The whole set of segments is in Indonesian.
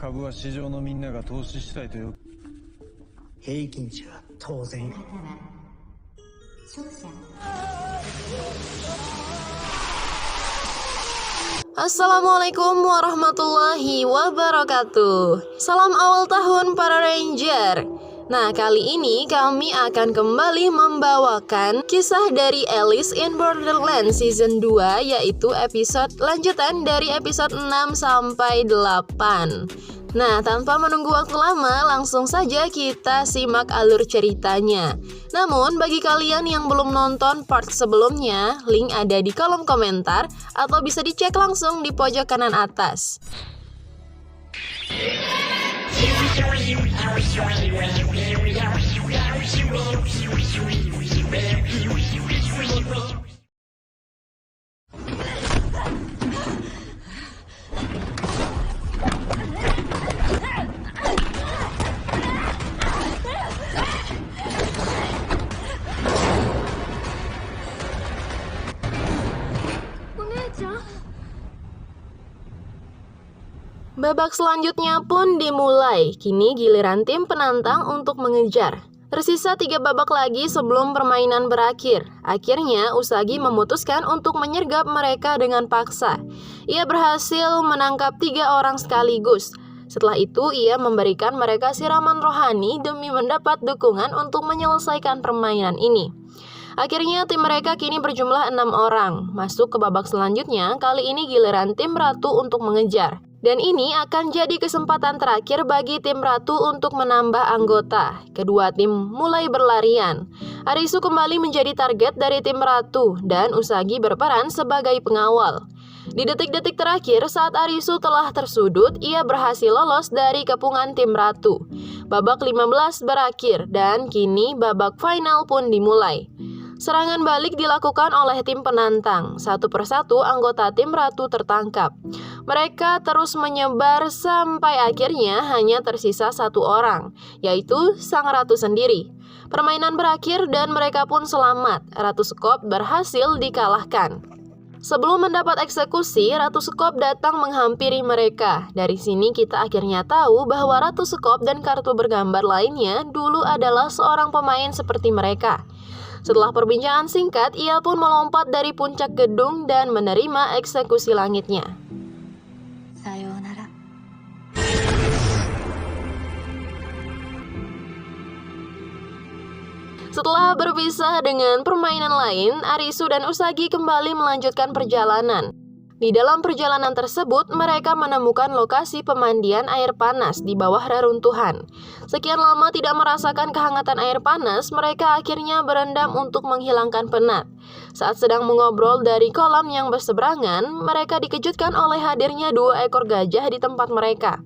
株は市場のみんなが投資したいという平均値は当然。 Assalamualaikum warahmatullahi wabarakatuh. Salam awal tahun para Ranger. Nah, kali ini kami akan kembali membawakan kisah dari Alice in Borderland Season 2, yaitu episode lanjutan dari episode 6 sampai 8. Nah, tanpa menunggu waktu lama, langsung saja kita simak alur ceritanya. Namun, bagi kalian yang belum nonton part sebelumnya, link ada di kolom komentar atau bisa dicek langsung di pojok kanan atas. Babak selanjutnya pun dimulai. Kini giliran tim penantang untuk mengejar. Tersisa 3 babak lagi sebelum permainan berakhir. Akhirnya Usagi memutuskan untuk menyergap mereka dengan paksa. Ia berhasil menangkap 3 orang sekaligus. Setelah itu ia memberikan mereka siraman rohani demi mendapat dukungan untuk menyelesaikan permainan ini. Akhirnya tim mereka kini berjumlah 6 orang. Masuk ke babak selanjutnya, kali ini giliran tim Ratu untuk mengejar. Dan ini akan jadi kesempatan terakhir bagi tim Ratu untuk menambah anggota. Kedua tim mulai berlarian. Arisu kembali menjadi target dari tim Ratu dan Usagi berperan sebagai pengawal. Di detik-detik terakhir saat Arisu telah tersudut, ia berhasil lolos dari kepungan tim Ratu. Babak 15 berakhir dan kini babak final pun dimulai. Serangan balik dilakukan oleh tim penantang. Satu persatu anggota tim Ratu tertangkap. Mereka terus menyebar sampai akhirnya hanya tersisa 1 orang, yaitu sang Ratu sendiri. Permainan berakhir dan mereka pun selamat. Ratu Sekop berhasil dikalahkan. Sebelum mendapat eksekusi, Ratu Sekop datang menghampiri mereka. Dari sini kita akhirnya tahu bahwa Ratu Sekop dan kartu bergambar lainnya dulu adalah seorang pemain seperti mereka. Setelah perbincangan singkat, ia pun melompat dari puncak gedung dan menerima eksekusi langitnya. Sayonara. Setelah berpisah dengan permainan lain, Arisu dan Usagi kembali melanjutkan perjalanan. Di dalam perjalanan tersebut, mereka menemukan lokasi pemandian air panas di bawah reruntuhan. Sekian lama tidak merasakan kehangatan air panas, mereka akhirnya berendam untuk menghilangkan penat. Saat sedang mengobrol dari kolam yang berseberangan, mereka dikejutkan oleh hadirnya 2 ekor gajah di tempat mereka.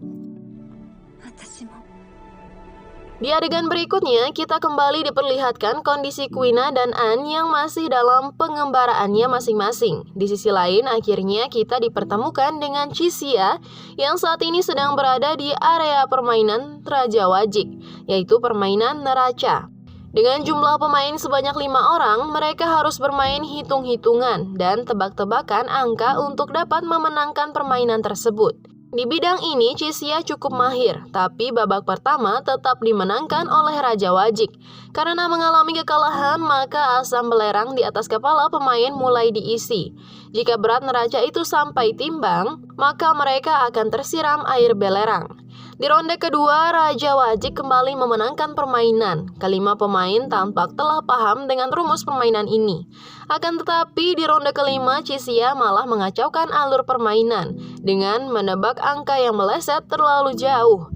Di adegan berikutnya, kita kembali diperlihatkan kondisi Kuina dan An yang masih dalam pengembaraannya masing-masing. Di sisi lain, akhirnya kita dipertemukan dengan Chisia yang saat ini sedang berada di area permainan Raja Wajik, yaitu permainan neraca. Dengan jumlah pemain sebanyak 5 orang, mereka harus bermain hitung-hitungan dan tebak-tebakan angka untuk dapat memenangkan permainan tersebut. Di bidang ini, Chisia cukup mahir, tapi babak pertama tetap dimenangkan oleh Raja Wajik. Karena mengalami kekalahan, maka asam belerang di atas kepala pemain mulai diisi. Jika berat neraca itu sampai timbang, maka mereka akan tersiram air belerang. Di ronde kedua, Raja Wajik kembali memenangkan permainan. Kelima pemain tampak telah paham dengan rumus permainan ini. Akan tetapi di ronde kelima, Chisia malah mengacaukan alur permainan dengan menebak angka yang meleset terlalu jauh.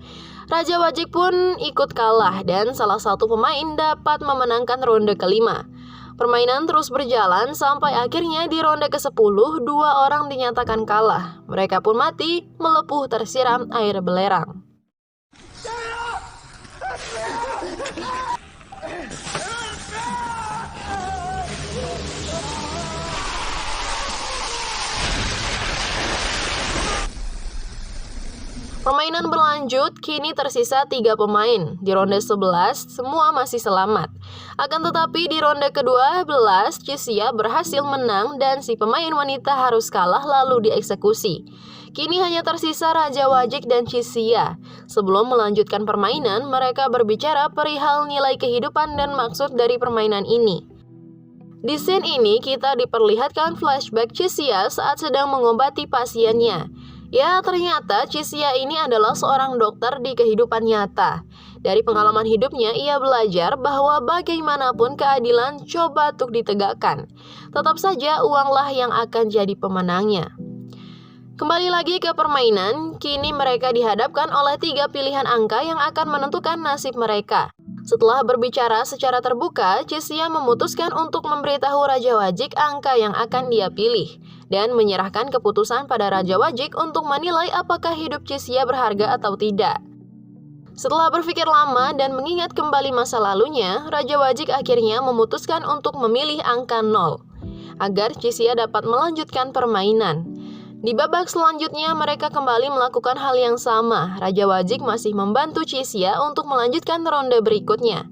Raja Wajik pun ikut kalah dan salah satu pemain dapat memenangkan ronde kelima. Permainan terus berjalan sampai akhirnya di ronde ke-10, 2 orang dinyatakan kalah. Mereka pun mati, melepuh tersiram air belerang. Permainan berlanjut, kini tersisa 3 pemain. Di ronde 11, semua masih selamat. Akan tetapi di ronde ke-12, Chisia berhasil menang dan si pemain wanita harus kalah lalu dieksekusi. Kini hanya tersisa Raja Wajik dan Chixia. Sebelum melanjutkan permainan, mereka berbicara perihal nilai kehidupan dan maksud dari permainan ini. Di scene ini kita diperlihatkan flashback Chixia saat sedang mengobati pasiennya. Ya, ternyata Chixia ini adalah seorang dokter di kehidupan nyata. Dari pengalaman hidupnya, ia belajar bahwa bagaimanapun keadilan coba untuk ditegakkan. Tetap saja uanglah yang akan jadi pemenangnya. Kembali lagi ke permainan, kini mereka dihadapkan oleh 3 pilihan angka yang akan menentukan nasib mereka. Setelah berbicara secara terbuka, Chixia memutuskan untuk memberitahu Raja Wajik angka yang akan dia pilih dan menyerahkan keputusan pada Raja Wajik untuk menilai apakah hidup Chixia berharga atau tidak. Setelah berpikir lama dan mengingat kembali masa lalunya, Raja Wajik akhirnya memutuskan untuk memilih angka 0 agar Chixia dapat melanjutkan permainan. Di babak selanjutnya, mereka kembali melakukan hal yang sama. Raja Wajik masih membantu Chixia untuk melanjutkan ronde berikutnya.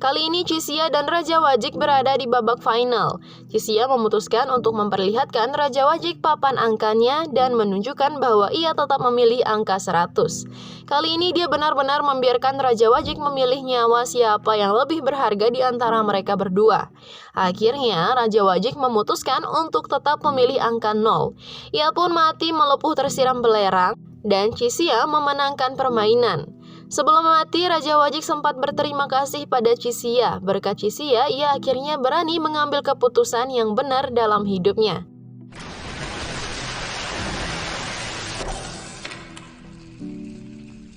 Kali ini Chixia dan Raja Wajik berada di babak final. Chixia memutuskan untuk memperlihatkan Raja Wajik papan angkanya dan menunjukkan bahwa ia tetap memilih angka 100. Kali ini dia benar-benar membiarkan Raja Wajik memilih nyawa siapa yang lebih berharga di antara mereka berdua. Akhirnya Raja Wajik memutuskan untuk tetap memilih angka 0. Ia pun mati melepuh tersiram belerang dan Chixia memenangkan permainan. Sebelum mati, Raja Wajik sempat berterima kasih pada Chixia. Berkat Chixia, ia akhirnya berani mengambil keputusan yang benar dalam hidupnya.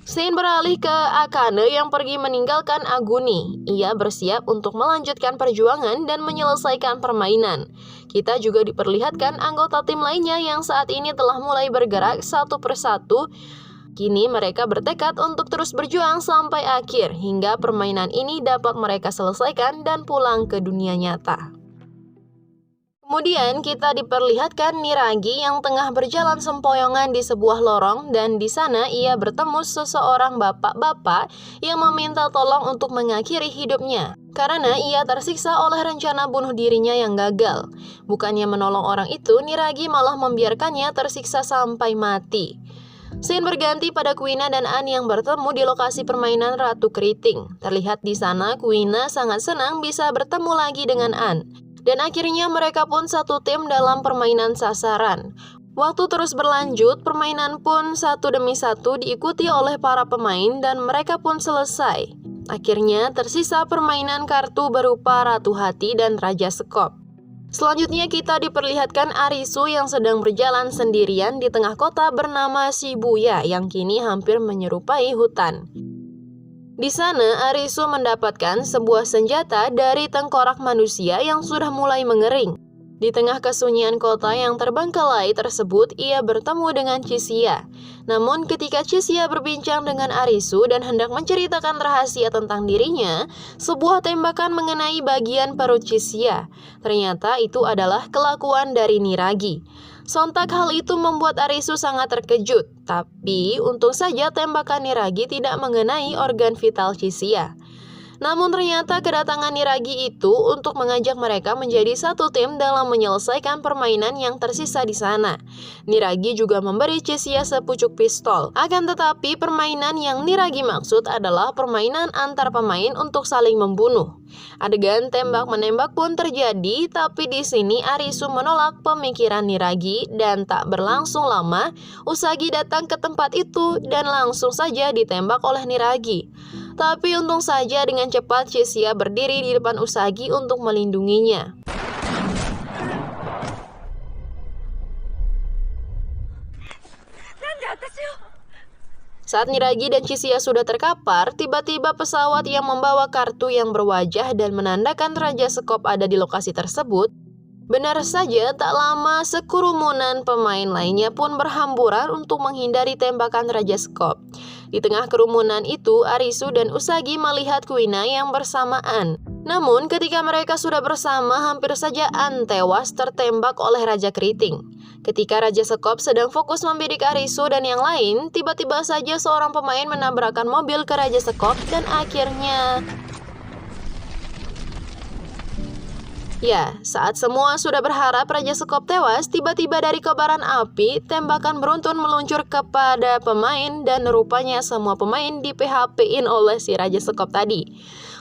Scene beralih ke Akane yang pergi meninggalkan Aguni. Ia bersiap untuk melanjutkan perjuangan dan menyelesaikan permainan. Kita juga diperlihatkan anggota tim lainnya yang saat ini telah mulai bergerak satu persatu. Kini mereka bertekad untuk terus berjuang sampai akhir hingga permainan ini dapat mereka selesaikan dan pulang ke dunia nyata. Kemudian kita diperlihatkan Niragi yang tengah berjalan sempoyongan di sebuah lorong dan di sana ia bertemu seseorang bapak-bapak yang meminta tolong untuk mengakhiri hidupnya karena ia tersiksa oleh rencana bunuh dirinya yang gagal. Bukannya menolong orang itu, Niragi malah membiarkannya tersiksa sampai mati. Scene berganti pada Kuina dan An yang bertemu di lokasi permainan Ratu Keriting. Terlihat di sana Kuina sangat senang bisa bertemu lagi dengan An. Dan akhirnya mereka pun satu tim dalam permainan sasaran. Waktu terus berlanjut, permainan pun satu demi satu diikuti oleh para pemain dan mereka pun selesai. Akhirnya tersisa permainan kartu berupa Ratu Hati dan Raja Sekop. Selanjutnya kita diperlihatkan Arisu yang sedang berjalan sendirian di tengah kota bernama Shibuya yang kini hampir menyerupai hutan. Di sana Arisu mendapatkan sebuah senjata dari tengkorak manusia yang sudah mulai mengering. Di tengah kesunyian kota yang terbengkalai tersebut, ia bertemu dengan Chixia. Namun ketika Chixia berbincang dengan Arisu dan hendak menceritakan rahasia tentang dirinya, sebuah tembakan mengenai bagian perut Chixia. Ternyata itu adalah kelakuan dari Niragi. Sontak hal itu membuat Arisu sangat terkejut, tapi untung saja tembakan Niragi tidak mengenai organ vital Chixia. Namun ternyata kedatangan Niragi itu untuk mengajak mereka menjadi satu tim dalam menyelesaikan permainan yang tersisa di sana. Niragi juga memberi Chixia sepucuk pistol. Akan tetapi permainan yang Niragi maksud adalah permainan antar pemain untuk saling membunuh. Adegan tembak-menembak pun terjadi, tapi di sini Arisu menolak pemikiran Niragi dan tak berlangsung lama Usagi datang ke tempat itu dan langsung saja ditembak oleh Niragi. Tapi untung saja dengan cepat Chixia berdiri di depan Usagi untuk melindunginya. Saat Niragi dan Chixia sudah terkapar, tiba-tiba pesawat yang membawa kartu yang berwajah dan menandakan Raja Sekop ada di lokasi tersebut. Benar saja, tak lama sekerumunan pemain lainnya pun berhamburan untuk menghindari tembakan Raja Sekop. Di tengah kerumunan itu, Arisu dan Usagi melihat Kuina yang bersamaan. Namun, ketika mereka sudah bersama, hampir saja An tewas tertembak oleh Raja Keriting. Ketika Raja Sekop sedang fokus membidik Arisu dan yang lain, tiba-tiba saja seorang pemain menabrakkan mobil ke Raja Sekop dan akhirnya Ya, saat semua sudah berharap Raja Sekop tewas, tiba-tiba dari kobaran api, tembakan beruntun meluncur kepada pemain dan rupanya semua pemain di PHP-in oleh si Raja Sekop tadi.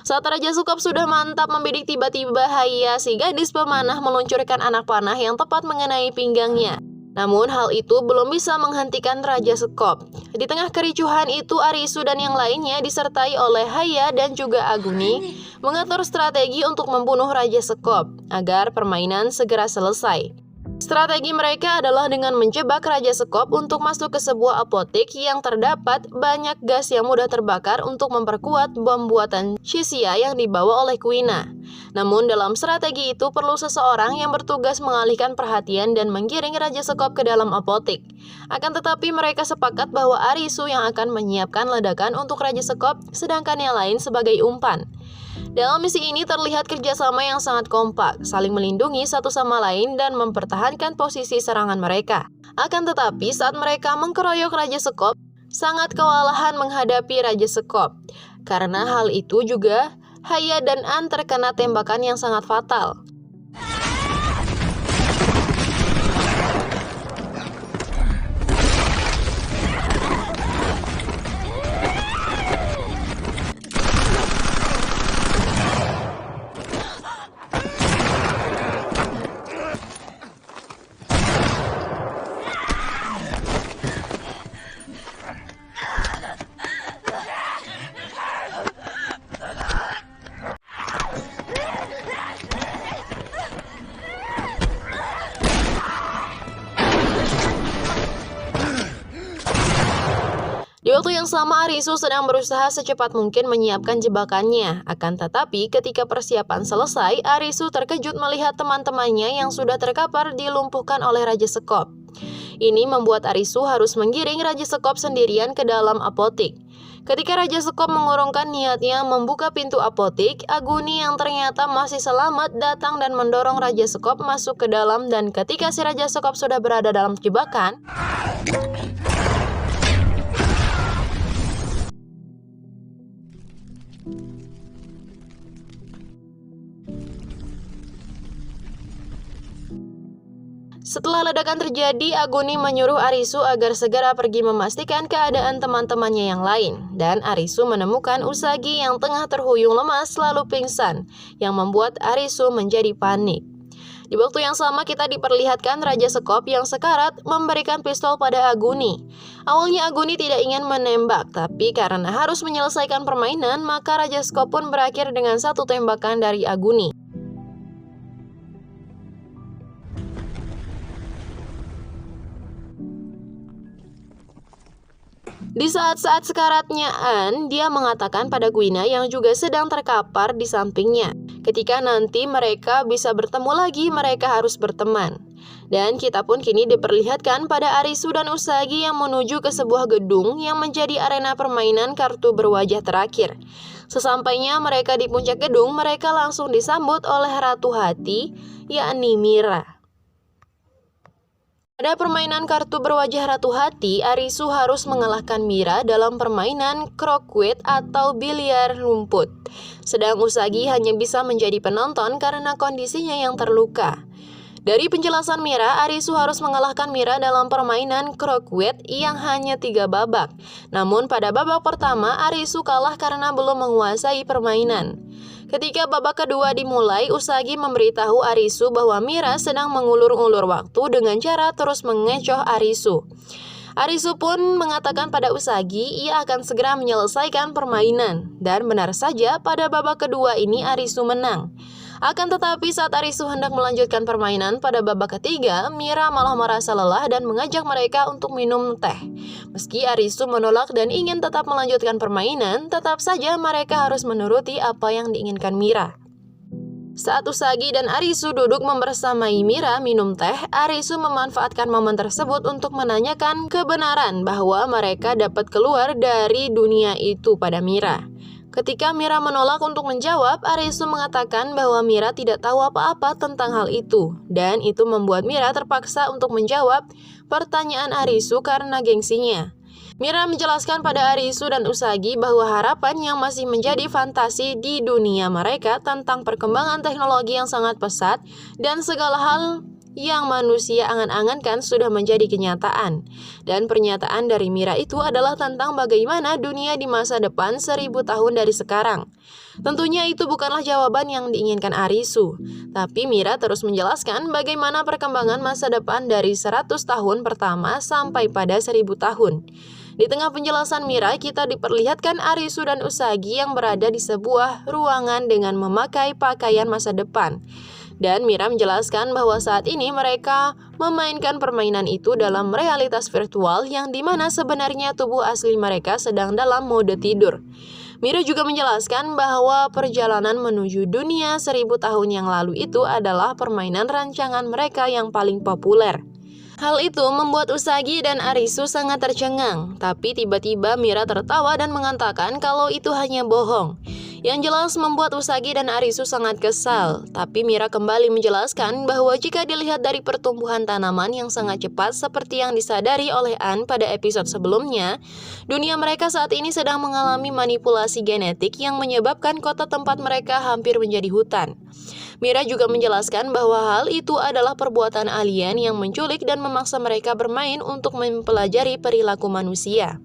Saat Raja Sekop sudah mantap membidik, tiba-tiba Haya, si gadis pemanah, meluncurkan anak panah yang tepat mengenai pinggangnya. Namun hal itu belum bisa menghentikan Raja Sekop. Di tengah kericuhan itu, Arisu dan yang lainnya disertai oleh Haya dan juga Aguni mengatur strategi untuk membunuh Raja Sekop agar permainan segera selesai. Strategi mereka adalah dengan menjebak Raja Sekop untuk masuk ke sebuah apotek yang terdapat banyak gas yang mudah terbakar untuk memperkuat bom buatan Shisia yang dibawa oleh Kuina. Namun dalam strategi itu perlu seseorang yang bertugas mengalihkan perhatian dan menggiring Raja Sekop ke dalam apotek. Akan tetapi mereka sepakat bahwa Arisu yang akan menyiapkan ledakan untuk Raja Sekop, sedangkan yang lain sebagai umpan. Dalam misi ini terlihat kerjasama yang sangat kompak, saling melindungi satu sama lain dan mempertahankan posisi serangan mereka. Akan tetapi saat mereka mengkeroyok Raja Sekop, sangat kewalahan menghadapi Raja Sekop. Karena hal itu juga, Haya dan An terkena tembakan yang sangat fatal. Di waktu yang sama, Arisu sedang berusaha secepat mungkin menyiapkan jebakannya. Akan tetapi, ketika persiapan selesai, Arisu terkejut melihat teman-temannya yang sudah terkapar dilumpuhkan oleh Raja Sekop. Ini membuat Arisu harus menggiring Raja Sekop sendirian ke dalam apotek. Ketika Raja Sekop mengurungkan niatnya membuka pintu apotek, Aguni yang ternyata masih selamat datang dan mendorong Raja Sekop masuk ke dalam, dan ketika si Raja Sekop sudah berada dalam jebakan, setelah ledakan terjadi, Aguni menyuruh Arisu agar segera pergi memastikan keadaan teman-temannya yang lain. Dan Arisu menemukan Usagi yang tengah terhuyung lemas lalu pingsan, yang membuat Arisu menjadi panik. Di waktu yang sama kita diperlihatkan Raja Sekop yang sekarat memberikan pistol pada Aguni. Awalnya Aguni tidak ingin menembak, tapi karena harus menyelesaikan permainan, maka Raja Sekop pun berakhir dengan satu tembakan dari Aguni. Di saat-saat sekaratnya An, dia mengatakan pada Kuina yang juga sedang terkapar di sampingnya, ketika nanti mereka bisa bertemu lagi, mereka harus berteman. Dan kita pun kini diperlihatkan pada Arisu dan Usagi yang menuju ke sebuah gedung yang menjadi arena permainan kartu berwajah terakhir. Sesampainya mereka di puncak gedung, mereka langsung disambut oleh Ratu Hati, yakni Mira. Pada permainan kartu berwajah Ratu Hati, Arisu harus mengalahkan Mira dalam permainan croquet atau biliar rumput. Sedang Usagi hanya bisa menjadi penonton karena kondisinya yang terluka. Dari penjelasan Mira, Arisu harus mengalahkan Mira dalam permainan croquet yang hanya 3 babak. Namun pada babak pertama, Arisu kalah karena belum menguasai permainan. Ketika babak kedua dimulai, Usagi memberitahu Arisu bahwa Mira sedang mengulur-ulur waktu dengan cara terus mengecoh Arisu. Arisu pun mengatakan pada Usagi ia akan segera menyelesaikan permainan. Dan benar saja, pada babak kedua ini Arisu menang. Akan tetapi saat Arisu hendak melanjutkan permainan pada babak ketiga, Mira malah merasa lelah dan mengajak mereka untuk minum teh. Meski Arisu menolak dan ingin tetap melanjutkan permainan, tetap saja mereka harus menuruti apa yang diinginkan Mira. Saat Usagi dan Arisu duduk membersamai Mira minum teh, Arisu memanfaatkan momen tersebut untuk menanyakan kebenaran bahwa mereka dapat keluar dari dunia itu pada Mira. Ketika Mira menolak untuk menjawab, Arisu mengatakan bahwa Mira tidak tahu apa-apa tentang hal itu, dan itu membuat Mira terpaksa untuk menjawab pertanyaan Arisu karena gengsinya. Mira menjelaskan pada Arisu dan Usagi bahwa harapan yang masih menjadi fantasi di dunia mereka tentang perkembangan teknologi yang sangat pesat dan segala hal yang manusia angan-angankan sudah menjadi kenyataan. Dan pernyataan dari Mira itu adalah tentang bagaimana dunia di masa depan 1000 tahun dari sekarang. Tentunya itu bukanlah jawaban yang diinginkan Arisu, tapi Mira terus menjelaskan bagaimana perkembangan masa depan dari 100 tahun pertama sampai pada 1000 tahun. Di tengah penjelasan Mira, kita diperlihatkan Arisu dan Usagi yang berada di sebuah ruangan dengan memakai pakaian masa depan. Dan Mira menjelaskan bahwa saat ini mereka memainkan permainan itu dalam realitas virtual yang dimana sebenarnya tubuh asli mereka sedang dalam mode tidur. Mira juga menjelaskan bahwa perjalanan menuju dunia 1000 tahun yang lalu itu adalah permainan rancangan mereka yang paling populer. Hal itu membuat Usagi dan Arisu sangat tercengang, tapi tiba-tiba Mira tertawa dan mengatakan kalau itu hanya bohong. Yang jelas membuat Usagi dan Arisu sangat kesal, tapi Mira kembali menjelaskan bahwa jika dilihat dari pertumbuhan tanaman yang sangat cepat seperti yang disadari oleh An pada episode sebelumnya, dunia mereka saat ini sedang mengalami manipulasi genetik yang menyebabkan kota tempat mereka hampir menjadi hutan. Mira juga menjelaskan bahwa hal itu adalah perbuatan alien yang menculik dan memaksa mereka bermain untuk mempelajari perilaku manusia.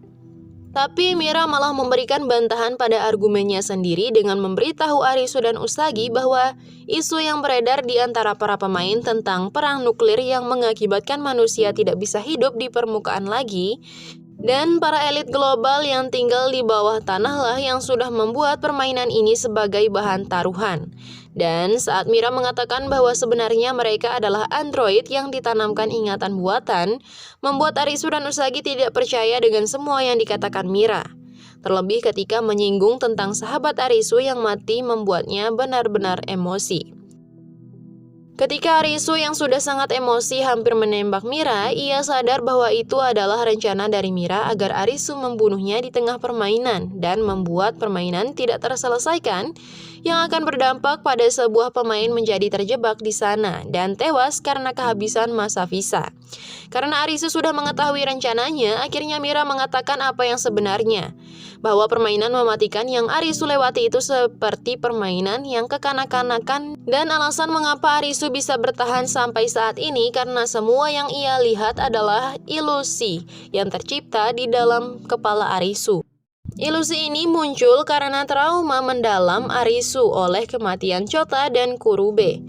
Tapi Mira malah memberikan bantahan pada argumennya sendiri dengan memberitahu Arisu dan Usagi bahwa isu yang beredar di antara para pemain tentang perang nuklir yang mengakibatkan manusia tidak bisa hidup di permukaan lagi, dan para elit global yang tinggal di bawah tanahlah yang sudah membuat permainan ini sebagai bahan taruhan. Dan saat Mira mengatakan bahwa sebenarnya mereka adalah android yang ditanamkan ingatan buatan, membuat Arisu dan Usagi tidak percaya dengan semua yang dikatakan Mira. Terlebih ketika menyinggung tentang sahabat Arisu yang mati membuatnya benar-benar emosi. Ketika Arisu yang sudah sangat emosi hampir menembak Mira, ia sadar bahwa itu adalah rencana dari Mira agar Arisu membunuhnya di tengah permainan dan membuat permainan tidak terselesaikan yang akan berdampak pada sebuah pemain menjadi terjebak di sana dan tewas karena kehabisan masa visa. Karena Arisu sudah mengetahui rencananya, akhirnya Mira mengatakan apa yang sebenarnya, bahwa permainan mematikan yang Arisu lewati itu seperti permainan yang kekanak-kanakan, dan alasan mengapa Arisu bisa bertahan sampai saat ini karena semua yang ia lihat adalah ilusi yang tercipta di dalam kepala Arisu. Ilusi ini muncul karena trauma mendalam Arisu oleh kematian Chota dan Kurube.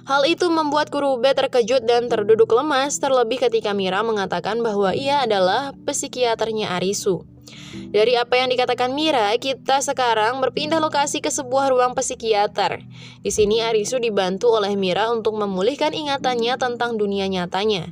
Hal itu membuat Kurube terkejut dan terduduk lemas, terlebih ketika Mira mengatakan bahwa ia adalah psikiaternya Arisu. Dari apa yang dikatakan Mira, kita sekarang berpindah lokasi ke sebuah ruang psikiater. Di sini Arisu dibantu oleh Mira untuk memulihkan ingatannya tentang dunia nyatanya.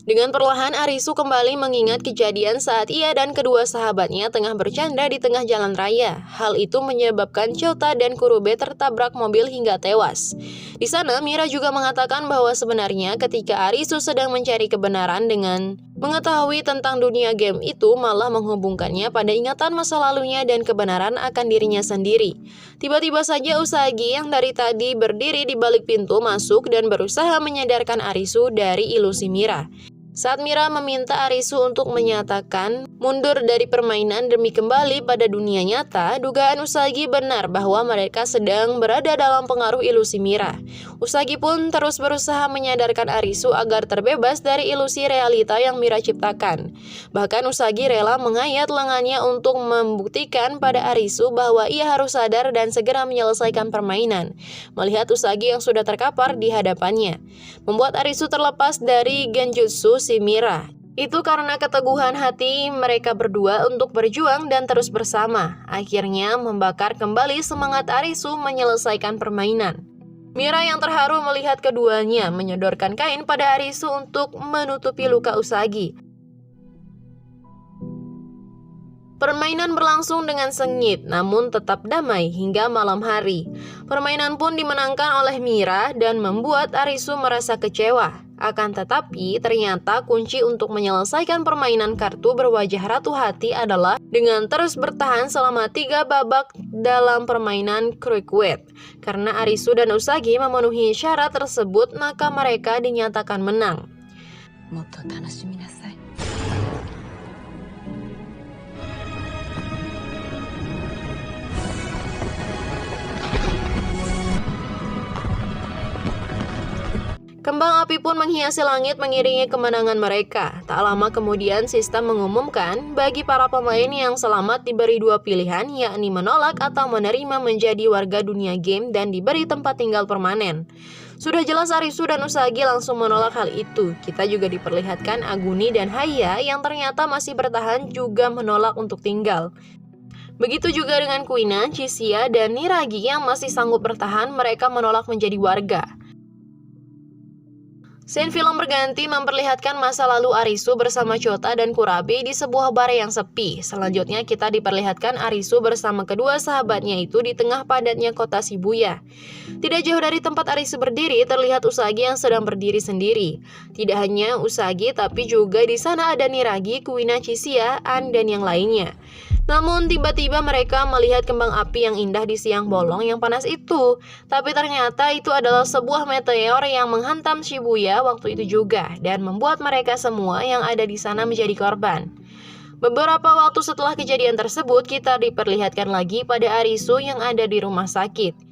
Dengan perlahan Arisu kembali mengingat kejadian saat ia dan kedua sahabatnya tengah bercanda di tengah jalan raya. Hal itu menyebabkan Chota dan Kurube tertabrak mobil hingga tewas. Di sana Mira juga mengatakan bahwa sebenarnya ketika Arisu sedang mencari kebenaran dengan mengetahui tentang dunia game itu malah menghubungkannya pada ingatan masa lalunya dan kebenaran akan dirinya sendiri. Tiba-tiba saja Usagi yang dari tadi berdiri di balik pintu masuk dan berusaha menyadarkan Arisu dari ilusi Mira. Saat Mira meminta Arisu untuk menyatakan mundur dari permainan demi kembali pada dunia nyata, dugaan Usagi benar bahwa mereka sedang berada dalam pengaruh ilusi Mira. Usagi pun terus berusaha menyadarkan Arisu agar terbebas dari ilusi realita yang Mira ciptakan. Bahkan Usagi rela mengayat lengannya untuk membuktikan pada Arisu bahwa ia harus sadar dan segera menyelesaikan permainan. Melihat Usagi yang sudah terkapar di hadapannya, membuat Arisu terlepas dari genjutsu si Mira. Itu karena keteguhan hati mereka berdua untuk berjuang dan terus bersama. Akhirnya membakar kembali semangat Arisu menyelesaikan permainan. Mira yang terharu melihat keduanya menyodorkan kain pada Arisu untuk menutupi luka Usagi. Permainan berlangsung dengan sengit, namun tetap damai hingga malam hari. Permainan pun dimenangkan oleh Mira dan membuat Arisu merasa kecewa. Akan tetapi, ternyata kunci untuk menyelesaikan permainan kartu berwajah Ratu Hati adalah dengan terus bertahan selama 3 babak dalam permainan Croquet. Karena Arisu dan Usagi memenuhi syarat tersebut, maka mereka dinyatakan menang. api pun menghiasi langit mengiringi kemenangan mereka. Tak lama kemudian sistem mengumumkan bagi para pemain yang selamat diberi dua pilihan, yakni menolak atau menerima menjadi warga dunia game dan diberi tempat tinggal permanen. Sudah jelas Arisu dan Usagi langsung menolak hal itu. Kita juga diperlihatkan Aguni dan Haya yang ternyata masih bertahan juga menolak untuk tinggal. Begitu juga dengan Kuina, Chisia, dan Niragi yang masih sanggup bertahan, mereka menolak menjadi warga. Scene film berganti memperlihatkan masa lalu Arisu bersama Chota dan Kurabe di sebuah bar yang sepi. Selanjutnya kita diperlihatkan Arisu bersama kedua sahabatnya itu di tengah padatnya kota Shibuya. Tidak jauh dari tempat Arisu berdiri terlihat Usagi yang sedang berdiri sendiri. Tidak hanya Usagi tapi juga di sana ada Niragi, Kuina, Chisia, An, dan yang lainnya. Namun tiba-tiba mereka melihat kembang api yang indah di siang bolong yang panas itu. Tapi ternyata itu adalah sebuah meteor yang menghantam Shibuya waktu itu juga dan membuat mereka semua yang ada di sana menjadi korban. Beberapa waktu setelah kejadian tersebut, kita diperlihatkan lagi pada Arisu yang ada di rumah sakit.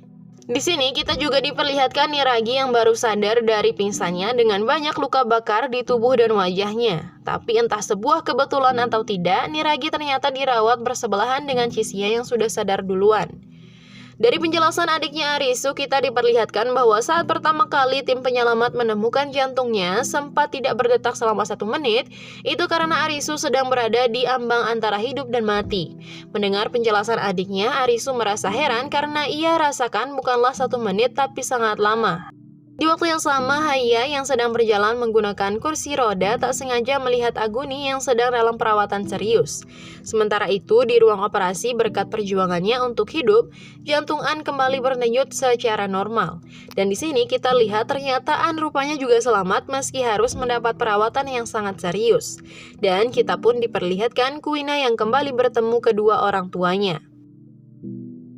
Di sini kita juga diperlihatkan Niragi yang baru sadar dari pingsannya dengan banyak luka bakar di tubuh dan wajahnya. Tapi entah sebuah kebetulan atau tidak, Niragi ternyata dirawat bersebelahan dengan Chisia yang sudah sadar duluan. Dari penjelasan adiknya Arisu, kita diperlihatkan bahwa saat pertama kali tim penyelamat menemukan jantungnya sempat tidak berdetak selama 1 menit, itu karena Arisu sedang berada di ambang antara hidup dan mati. Mendengar penjelasan adiknya, Arisu merasa heran karena ia rasakan bukanlah 1 menit tapi sangat lama. Di waktu yang sama, Haya yang sedang berjalan menggunakan kursi roda tak sengaja melihat Aguni yang sedang dalam perawatan serius. Sementara itu, di ruang operasi berkat perjuangannya untuk hidup, jantung An kembali berdenyut secara normal. Dan di sini kita lihat ternyata An rupanya juga selamat meski harus mendapat perawatan yang sangat serius. Dan kita pun diperlihatkan Kuina yang kembali bertemu kedua orang tuanya.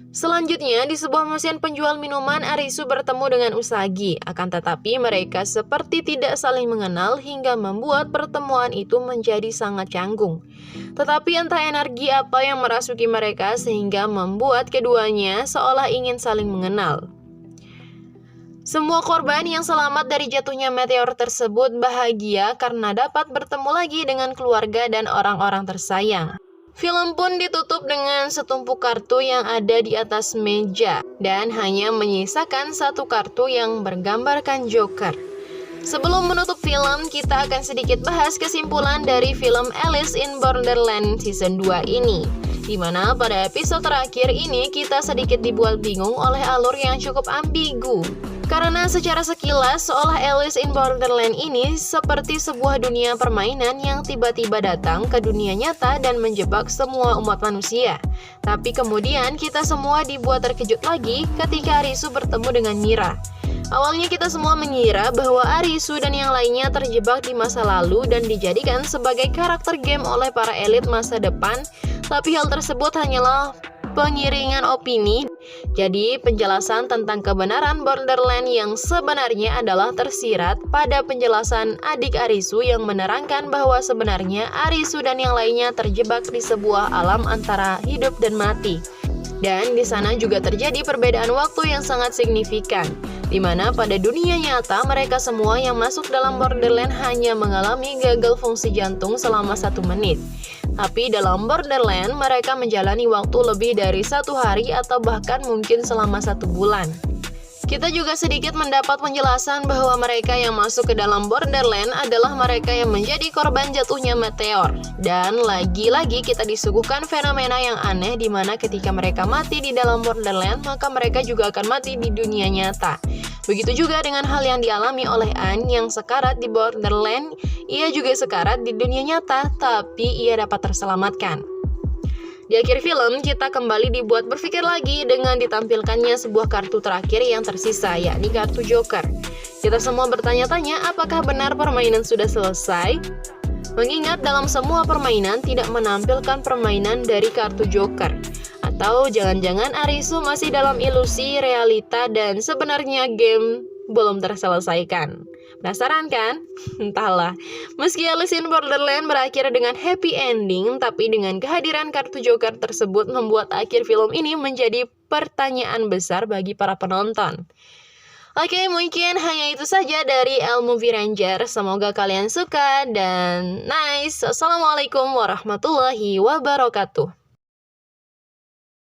Selanjutnya, di sebuah mesin penjual minuman, Arisu bertemu dengan Usagi. Akan tetapi mereka seperti tidak saling mengenal hingga membuat pertemuan itu menjadi sangat canggung. Tetapi entah energi apa yang merasuki mereka sehingga membuat keduanya seolah ingin saling mengenal. Semua korban yang selamat dari jatuhnya meteor tersebut bahagia karena dapat bertemu lagi dengan keluarga dan orang-orang tersayang. Film pun ditutup dengan setumpuk kartu yang ada di atas meja dan hanya menyisakan 1 kartu yang bergambarkan Joker. Sebelum menutup film, kita akan sedikit bahas kesimpulan dari film Alice in Borderland Season 2 ini. Di mana pada episode terakhir ini kita sedikit dibuat bingung oleh alur yang cukup ambigu. Karena secara sekilas seolah Alice in Borderland ini seperti sebuah dunia permainan yang tiba-tiba datang ke dunia nyata dan menjebak semua umat manusia. Tapi kemudian kita semua dibuat terkejut lagi ketika Arisu bertemu dengan Mira. Awalnya kita semua mengira bahwa Arisu dan yang lainnya terjebak di masa lalu dan dijadikan sebagai karakter game oleh para elit masa depan. Tapi hal tersebut hanyalah pengiringan opini. Jadi penjelasan tentang kebenaran Borderland yang sebenarnya adalah tersirat pada penjelasan adik Arisu yang menerangkan bahwa sebenarnya Arisu dan yang lainnya terjebak di sebuah alam antara hidup dan mati. Dan di sana juga terjadi perbedaan waktu yang sangat signifikan, di mana pada dunia nyata mereka semua yang masuk dalam Borderland hanya mengalami gagal fungsi jantung selama 1 menit. Tapi dalam Borderland mereka menjalani waktu lebih dari 1 hari atau bahkan mungkin selama 1 bulan. Kita juga sedikit mendapat penjelasan bahwa mereka yang masuk ke dalam Borderland adalah mereka yang menjadi korban jatuhnya meteor. Dan lagi-lagi kita disuguhkan fenomena yang aneh di mana ketika mereka mati di dalam Borderland, maka mereka juga akan mati di dunia nyata. Begitu juga dengan hal yang dialami oleh An yang sekarat di Borderland. Ia juga sekarat di dunia nyata, tapi ia dapat terselamatkan. Di akhir film, kita kembali dibuat berpikir lagi dengan ditampilkannya sebuah kartu terakhir yang tersisa, yakni kartu Joker. Kita semua bertanya-tanya apakah benar permainan sudah selesai? Mengingat dalam semua permainan tidak menampilkan permainan dari kartu Joker. Atau jangan-jangan Arisu masih dalam ilusi, realita, dan sebenarnya game belum terselesaikan. Penasaran kan? Entahlah. Meski Alice in Borderland berakhir dengan happy ending, tapi dengan kehadiran kartu Joker tersebut membuat akhir film ini menjadi pertanyaan besar bagi para penonton. Oke, mungkin hanya itu saja dari El Movie Ranger. Semoga kalian suka dan nice. Assalamualaikum warahmatullahi wabarakatuh.